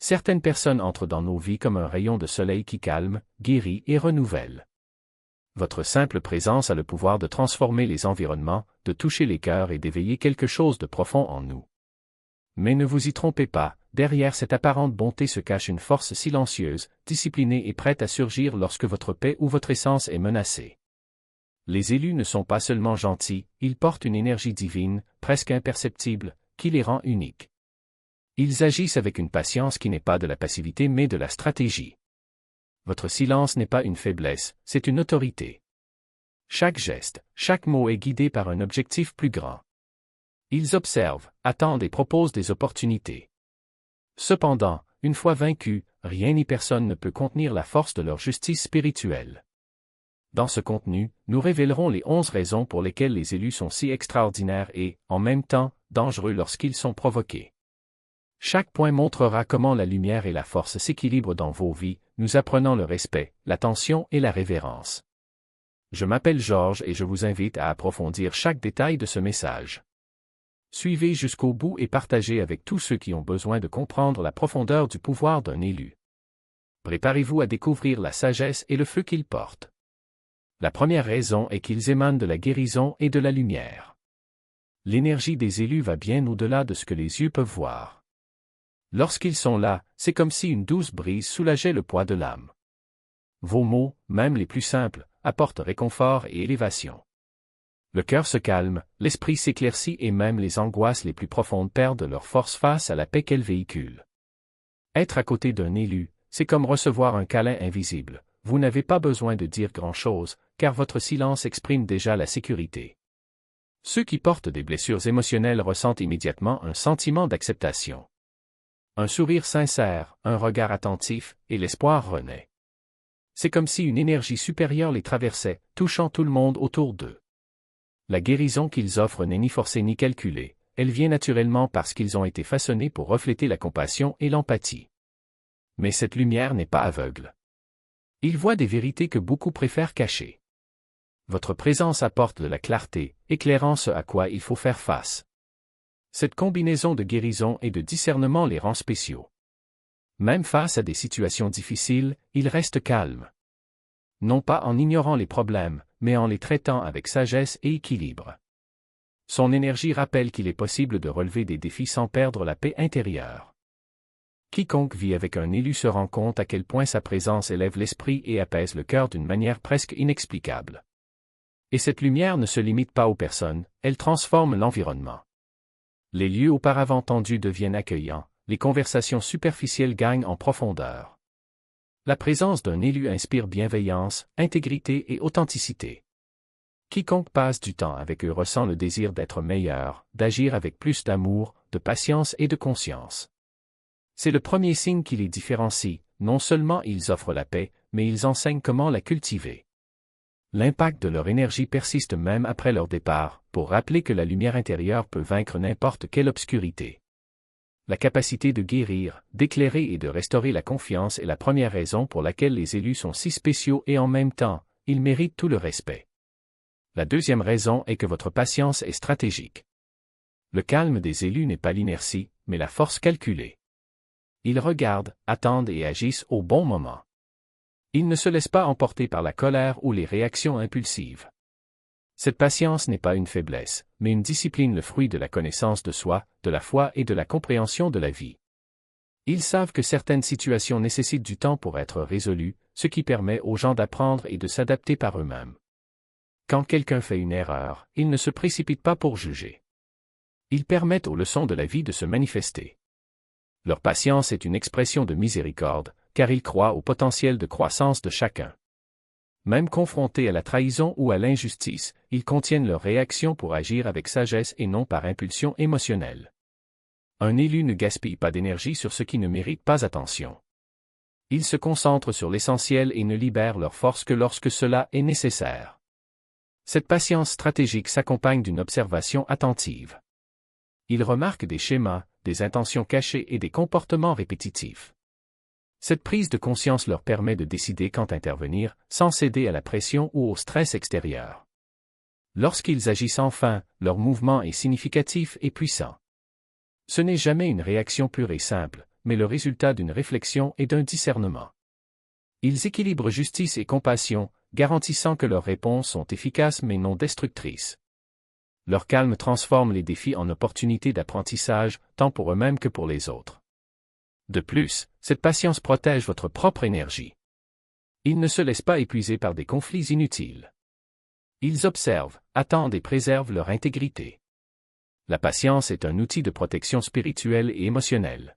Certaines personnes entrent dans nos vies comme un rayon de soleil qui calme, guérit et renouvelle. Votre simple présence a le pouvoir de transformer les environnements, de toucher les cœurs et d'éveiller quelque chose de profond en nous. Mais ne vous y trompez pas, derrière cette apparente bonté se cache une force silencieuse, disciplinée et prête à surgir lorsque votre paix ou votre essence est menacée. Les élus ne sont pas seulement gentils, ils portent une énergie divine, presque imperceptible, qui les rend uniques. Ils agissent avec une patience qui n'est pas de la passivité mais de la stratégie. Votre silence n'est pas une faiblesse, c'est une autorité. Chaque geste, chaque mot est guidé par un objectif plus grand. Ils observent, attendent et proposent des opportunités. Cependant, une fois vaincus, rien ni personne ne peut contenir la force de leur justice spirituelle. Dans ce contenu, nous révélerons les 11 raisons pour lesquelles les élus sont si extraordinaires et, en même temps, dangereux lorsqu'ils sont provoqués. Chaque point montrera comment la lumière et la force s'équilibrent dans vos vies, nous apprenant le respect, l'attention et la révérence. Je m'appelle Georges et je vous invite à approfondir chaque détail de ce message. Suivez jusqu'au bout et partagez avec tous ceux qui ont besoin de comprendre la profondeur du pouvoir d'un élu. Préparez-vous à découvrir la sagesse et le feu qu'ils portent. La première raison est qu'ils émanent de la guérison et de la lumière. L'énergie des élus va bien au-delà de ce que les yeux peuvent voir. Lorsqu'ils sont là, c'est comme si une douce brise soulageait le poids de l'âme. Vos mots, même les plus simples, apportent réconfort et élévation. Le cœur se calme, l'esprit s'éclaircit et même les angoisses les plus profondes perdent leur force face à la paix qu'elles véhiculent. Être à côté d'un élu, c'est comme recevoir un câlin invisible. Vous n'avez pas besoin de dire grand-chose, car votre silence exprime déjà la sécurité. Ceux qui portent des blessures émotionnelles ressentent immédiatement un sentiment d'acceptation. Un sourire sincère, un regard attentif, et l'espoir renaît. C'est comme si une énergie supérieure les traversait, touchant tout le monde autour d'eux. La guérison qu'ils offrent n'est ni forcée ni calculée, elle vient naturellement parce qu'ils ont été façonnés pour refléter la compassion et l'empathie. Mais cette lumière n'est pas aveugle. Ils voient des vérités que beaucoup préfèrent cacher. Votre présence apporte de la clarté, éclairant ce à quoi il faut faire face. Cette combinaison de guérison et de discernement les rend spéciaux. Même face à des situations difficiles, ils restent calmes. Non pas en ignorant les problèmes, mais en les traitant avec sagesse et équilibre. Son énergie rappelle qu'il est possible de relever des défis sans perdre la paix intérieure. Quiconque vit avec un élu se rend compte à quel point sa présence élève l'esprit et apaise le cœur d'une manière presque inexplicable. Et cette lumière ne se limite pas aux personnes, elle transforme l'environnement. Les lieux auparavant tendus deviennent accueillants, les conversations superficielles gagnent en profondeur. La présence d'un élu inspire bienveillance, intégrité et authenticité. Quiconque passe du temps avec eux ressent le désir d'être meilleur, d'agir avec plus d'amour, de patience et de conscience. C'est le premier signe qui les différencie, non seulement ils offrent la paix, mais ils enseignent comment la cultiver. L'impact de leur énergie persiste même après leur départ, pour rappeler que la lumière intérieure peut vaincre n'importe quelle obscurité. La capacité de guérir, d'éclairer et de restaurer la confiance est la première raison pour laquelle les élus sont si spéciaux et en même temps, ils méritent tout le respect. La deuxième raison est que votre patience est stratégique. Le calme des élus n'est pas l'inertie, mais la force calculée. Ils regardent, attendent et agissent au bon moment. Ils ne se laissent pas emporter par la colère ou les réactions impulsives. Cette patience n'est pas une faiblesse, mais une discipline, le fruit de la connaissance de soi, de la foi et de la compréhension de la vie. Ils savent que certaines situations nécessitent du temps pour être résolues, ce qui permet aux gens d'apprendre et de s'adapter par eux-mêmes. Quand quelqu'un fait une erreur, ils ne se précipitent pas pour juger. Ils permettent aux leçons de la vie de se manifester. Leur patience est une expression de miséricorde, car ils croient au potentiel de croissance de chacun. Même confrontés à la trahison ou à l'injustice, ils contiennent leur réaction pour agir avec sagesse et non par impulsion émotionnelle. Un élu ne gaspille pas d'énergie sur ce qui ne mérite pas attention. Ils se concentrent sur l'essentiel et ne libèrent leur force que lorsque cela est nécessaire. Cette patience stratégique s'accompagne d'une observation attentive. Ils remarquent des schémas, des intentions cachées et des comportements répétitifs. Cette prise de conscience leur permet de décider quand intervenir, sans céder à la pression ou au stress extérieur. Lorsqu'ils agissent enfin, leur mouvement est significatif et puissant. Ce n'est jamais une réaction pure et simple, mais le résultat d'une réflexion et d'un discernement. Ils équilibrent justice et compassion, garantissant que leurs réponses sont efficaces mais non destructrices. Leur calme transforme les défis en opportunités d'apprentissage, tant pour eux-mêmes que pour les autres. De plus, cette patience protège votre propre énergie. Ils ne se laissent pas épuiser par des conflits inutiles. Ils observent, attendent et préservent leur intégrité. La patience est un outil de protection spirituelle et émotionnelle.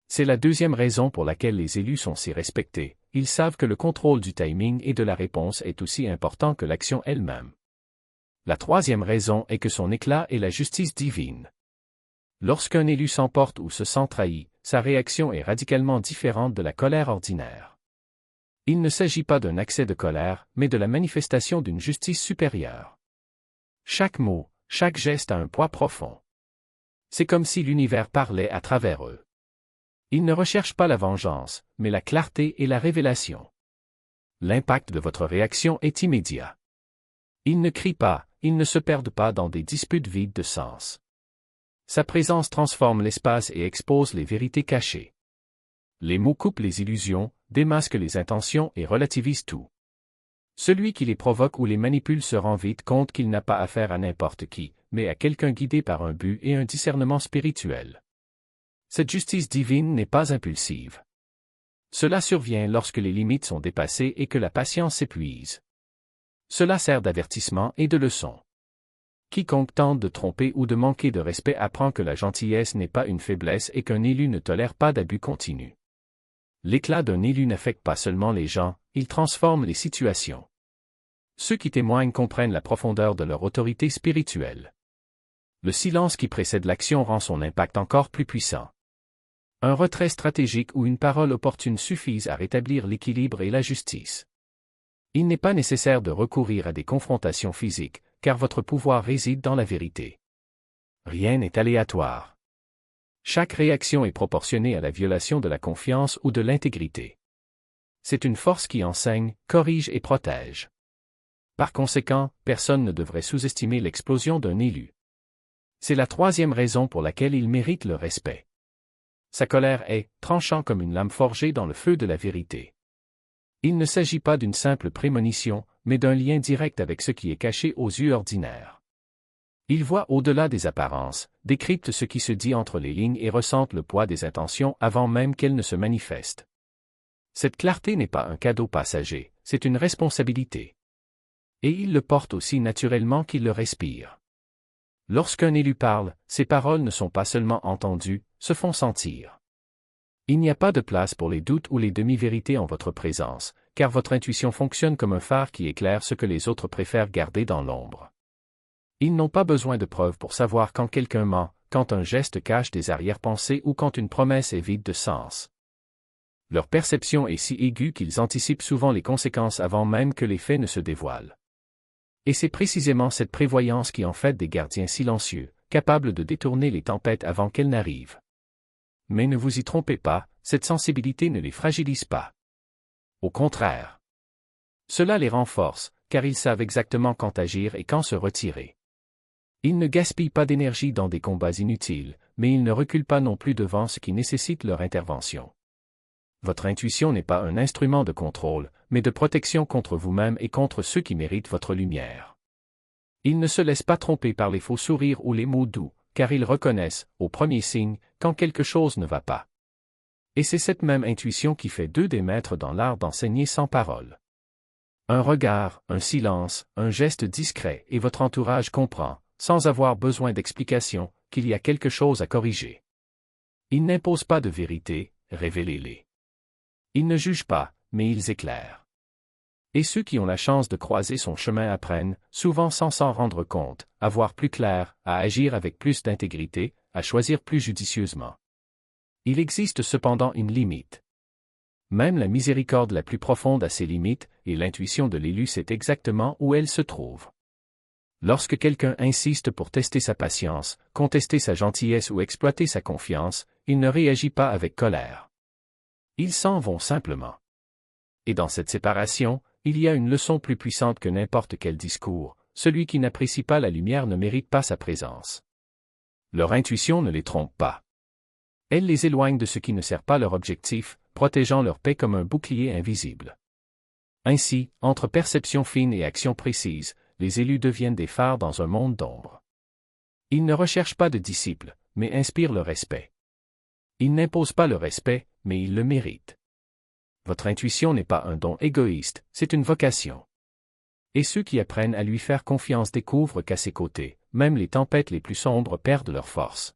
C'est la deuxième raison pour laquelle les élus sont si respectés. Ils savent que le contrôle du timing et de la réponse est aussi important que l'action elle-même. La troisième raison est que son éclat est la justice divine. Lorsqu'un élu s'emporte ou se sent trahi, sa réaction est radicalement différente de la colère ordinaire. Il ne s'agit pas d'un accès de colère, mais de la manifestation d'une justice supérieure. Chaque mot, chaque geste a un poids profond. C'est comme si l'univers parlait à travers eux. Ils ne recherchent pas la vengeance, mais la clarté et la révélation. L'impact de votre réaction est immédiat. Ils ne crient pas, ils ne se perdent pas dans des disputes vides de sens. Sa présence transforme l'espace et expose les vérités cachées. Les mots coupent les illusions, démasquent les intentions et relativisent tout. Celui qui les provoque ou les manipule se rend vite compte qu'il n'a pas affaire à n'importe qui, mais à quelqu'un guidé par un but et un discernement spirituel. Cette justice divine n'est pas impulsive. Cela survient lorsque les limites sont dépassées et que la patience s'épuise. Cela sert d'avertissement et de leçon. Quiconque tente de tromper ou de manquer de respect apprend que la gentillesse n'est pas une faiblesse et qu'un élu ne tolère pas d'abus continu. L'éclat d'un élu n'affecte pas seulement les gens, il transforme les situations. Ceux qui témoignent comprennent la profondeur de leur autorité spirituelle. Le silence qui précède l'action rend son impact encore plus puissant. Un retrait stratégique ou une parole opportune suffisent à rétablir l'équilibre et la justice. Il n'est pas nécessaire de recourir à des confrontations physiques, car votre pouvoir réside dans la vérité. Rien n'est aléatoire. Chaque réaction est proportionnée à la violation de la confiance ou de l'intégrité. C'est une force qui enseigne, corrige et protège. Par conséquent, personne ne devrait sous-estimer l'explosion d'un élu. C'est la troisième raison pour laquelle il mérite le respect. Sa colère est, tranchant comme une lame forgée dans le feu de la vérité. Il ne s'agit pas d'une simple prémonition, mais d'un lien direct avec ce qui est caché aux yeux ordinaires. Il voit au-delà des apparences, décrypte ce qui se dit entre les lignes et ressente le poids des intentions avant même qu'elles ne se manifestent. Cette clarté n'est pas un cadeau passager, c'est une responsabilité. Et il le porte aussi naturellement qu'il le respire. Lorsqu'un élu parle, ses paroles ne sont pas seulement entendues, se font sentir. Il n'y a pas de place pour les doutes ou les demi-vérités en votre présence, car votre intuition fonctionne comme un phare qui éclaire ce que les autres préfèrent garder dans l'ombre. Ils n'ont pas besoin de preuves pour savoir quand quelqu'un ment, quand un geste cache des arrière-pensées ou quand une promesse est vide de sens. Leur perception est si aiguë qu'ils anticipent souvent les conséquences avant même que les faits ne se dévoilent. Et c'est précisément cette prévoyance qui en fait des gardiens silencieux, capables de détourner les tempêtes avant qu'elles n'arrivent. Mais ne vous y trompez pas, cette sensibilité ne les fragilise pas. Au contraire. Cela les renforce, car ils savent exactement quand agir et quand se retirer. Ils ne gaspillent pas d'énergie dans des combats inutiles, mais ils ne reculent pas non plus devant ce qui nécessite leur intervention. Votre intuition n'est pas un instrument de contrôle, mais de protection contre vous-même et contre ceux qui méritent votre lumière. Ils ne se laissent pas tromper par les faux sourires ou les mots doux, car ils reconnaissent, au premier signe, quand quelque chose ne va pas. Et c'est cette même intuition qui fait d'eux des maîtres dans l'art d'enseigner sans parole. Un regard, un silence, un geste discret et votre entourage comprend, sans avoir besoin d'explication, qu'il y a quelque chose à corriger. Ils n'imposent pas de vérité, révélez-les. Ils ne jugent pas, mais ils éclairent. Et ceux qui ont la chance de croiser son chemin apprennent, souvent sans s'en rendre compte, à voir plus clair, à agir avec plus d'intégrité, à choisir plus judicieusement. Il existe cependant une limite. Même la miséricorde la plus profonde a ses limites, et l'intuition de l'élu sait exactement où elle se trouve. Lorsque quelqu'un insiste pour tester sa patience, contester sa gentillesse ou exploiter sa confiance, il ne réagit pas avec colère. Ils s'en vont simplement. Et dans cette séparation, il y a une leçon plus puissante que n'importe quel discours, celui qui n'apprécie pas la lumière ne mérite pas sa présence. Leur intuition ne les trompe pas. Elle les éloigne de ce qui ne sert pas leur objectif, protégeant leur paix comme un bouclier invisible. Ainsi, entre perception fine et action précise, les élus deviennent des phares dans un monde d'ombre. Ils ne recherchent pas de disciples, mais inspirent le respect. Ils n'imposent pas le respect, mais ils le méritent. Votre intuition n'est pas un don égoïste, c'est une vocation. Et ceux qui apprennent à lui faire confiance découvrent qu'à ses côtés, même les tempêtes les plus sombres perdent leur force.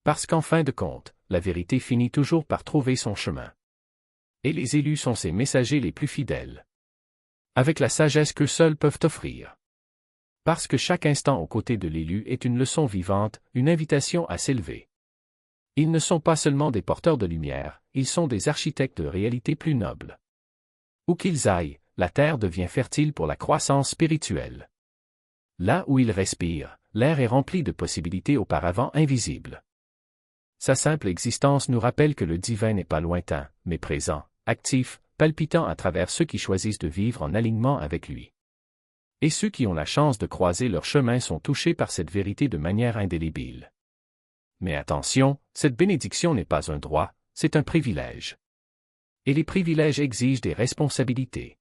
Parce qu'en fin de compte, la vérité finit toujours par trouver son chemin. Et les élus sont ses messagers les plus fidèles. Avec la sagesse qu'eux seuls peuvent offrir. Parce que chaque instant aux côtés de l'élu est une leçon vivante, une invitation à s'élever. Ils ne sont pas seulement des porteurs de lumière, ils sont des architectes de réalités plus nobles. Où qu'ils aillent, la terre devient fertile pour la croissance spirituelle. Là où ils respirent, l'air est rempli de possibilités auparavant invisibles. Sa simple existence nous rappelle que le divin n'est pas lointain, mais présent, actif, palpitant à travers ceux qui choisissent de vivre en alignement avec lui. Et ceux qui ont la chance de croiser leur chemin sont touchés par cette vérité de manière indélébile. Mais attention, cette bénédiction n'est pas un droit, c'est un privilège. Et les privilèges exigent des responsabilités.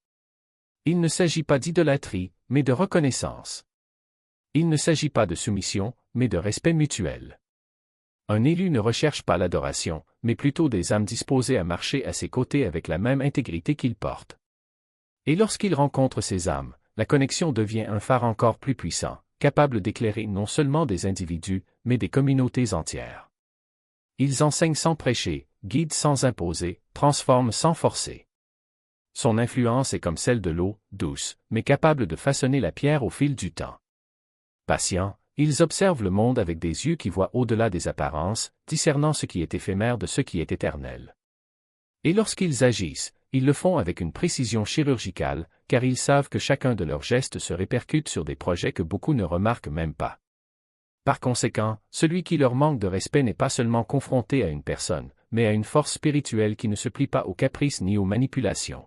Il ne s'agit pas d'idolâtrie, mais de reconnaissance. Il ne s'agit pas de soumission, mais de respect mutuel. Un élu ne recherche pas l'adoration, mais plutôt des âmes disposées à marcher à ses côtés avec la même intégrité qu'il porte. Et lorsqu'il rencontre ces âmes, la connexion devient un phare encore plus puissant, capable d'éclairer non seulement des individus, mais des communautés entières. Ils enseignent sans prêcher, guident sans imposer, transforment sans forcer. Son influence est comme celle de l'eau, douce, mais capable de façonner la pierre au fil du temps. Patients, ils observent le monde avec des yeux qui voient au-delà des apparences, discernant ce qui est éphémère de ce qui est éternel. Et lorsqu'ils agissent, ils le font avec une précision chirurgicale, car ils savent que chacun de leurs gestes se répercute sur des projets que beaucoup ne remarquent même pas. Par conséquent, celui qui leur manque de respect n'est pas seulement confronté à une personne, mais à une force spirituelle qui ne se plie pas aux caprices ni aux manipulations.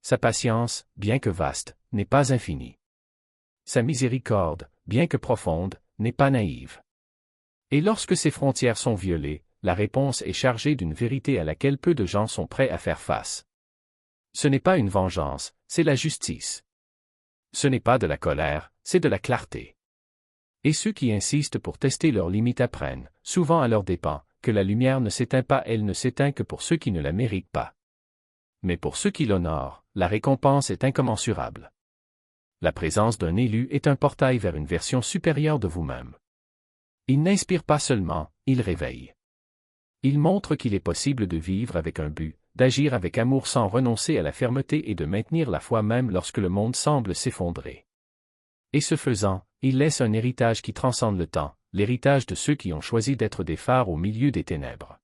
Sa patience, bien que vaste, n'est pas infinie. Sa miséricorde, bien que profonde, n'est pas naïve. Et lorsque ces frontières sont violées, la réponse est chargée d'une vérité à laquelle peu de gens sont prêts à faire face. Ce n'est pas une vengeance, c'est la justice. Ce n'est pas de la colère, c'est de la clarté. Et ceux qui insistent pour tester leurs limites apprennent, souvent à leurs dépens, que la lumière ne s'éteint pas, elle ne s'éteint que pour ceux qui ne la méritent pas. Mais pour ceux qui l'honorent, la récompense est incommensurable. La présence d'un élu est un portail vers une version supérieure de vous-même. Il n'inspire pas seulement, il réveille. Il montre qu'il est possible de vivre avec un but, d'agir avec amour sans renoncer à la fermeté et de maintenir la foi même lorsque le monde semble s'effondrer. Et ce faisant, il laisse un héritage qui transcende le temps, l'héritage de ceux qui ont choisi d'être des phares au milieu des ténèbres.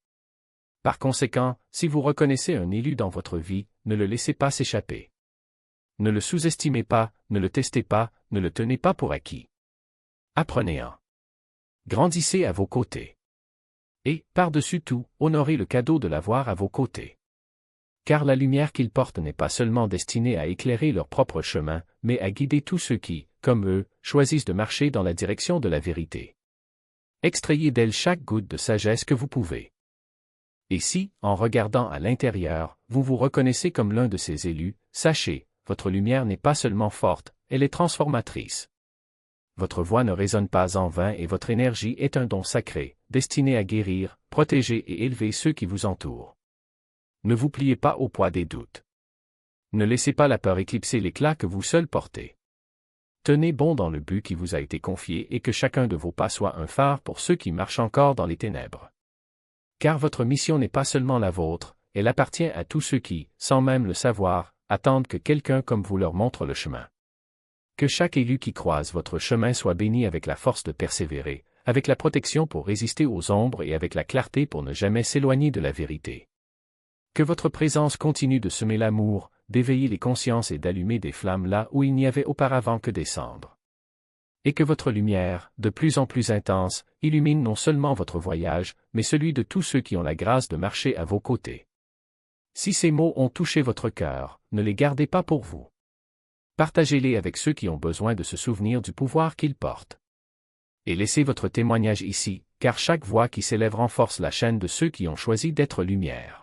Par conséquent, si vous reconnaissez un élu dans votre vie, ne le laissez pas s'échapper. Ne le sous-estimez pas, ne le testez pas, ne le tenez pas pour acquis. Apprenez-en. Grandissez à vos côtés. Et, par-dessus tout, honorez le cadeau de l'avoir à vos côtés. Car la lumière qu'ils portent n'est pas seulement destinée à éclairer leur propre chemin, mais à guider tous ceux qui, comme eux, choisissent de marcher dans la direction de la vérité. Extrayez d'elle chaque goutte de sagesse que vous pouvez. Et si, en regardant à l'intérieur, vous vous reconnaissez comme l'un de ces élus, sachez, votre lumière n'est pas seulement forte, elle est transformatrice. Votre voix ne résonne pas en vain et votre énergie est un don sacré, destiné à guérir, protéger et élever ceux qui vous entourent. Ne vous pliez pas au poids des doutes. Ne laissez pas la peur éclipser l'éclat que vous seul portez. Tenez bon dans le but qui vous a été confié et que chacun de vos pas soit un phare pour ceux qui marchent encore dans les ténèbres. Car votre mission n'est pas seulement la vôtre, elle appartient à tous ceux qui, sans même le savoir, attendent que quelqu'un comme vous leur montre le chemin. Que chaque élu qui croise votre chemin soit béni avec la force de persévérer, avec la protection pour résister aux ombres et avec la clarté pour ne jamais s'éloigner de la vérité. Que votre présence continue de semer l'amour, d'éveiller les consciences et d'allumer des flammes là où il n'y avait auparavant que des cendres. Et que votre lumière, de plus en plus intense, illumine non seulement votre voyage, mais celui de tous ceux qui ont la grâce de marcher à vos côtés. Si ces mots ont touché votre cœur, ne les gardez pas pour vous. Partagez-les avec ceux qui ont besoin de se souvenir du pouvoir qu'ils portent. Et laissez votre témoignage ici, car chaque voix qui s'élève renforce la chaîne de ceux qui ont choisi d'être lumière.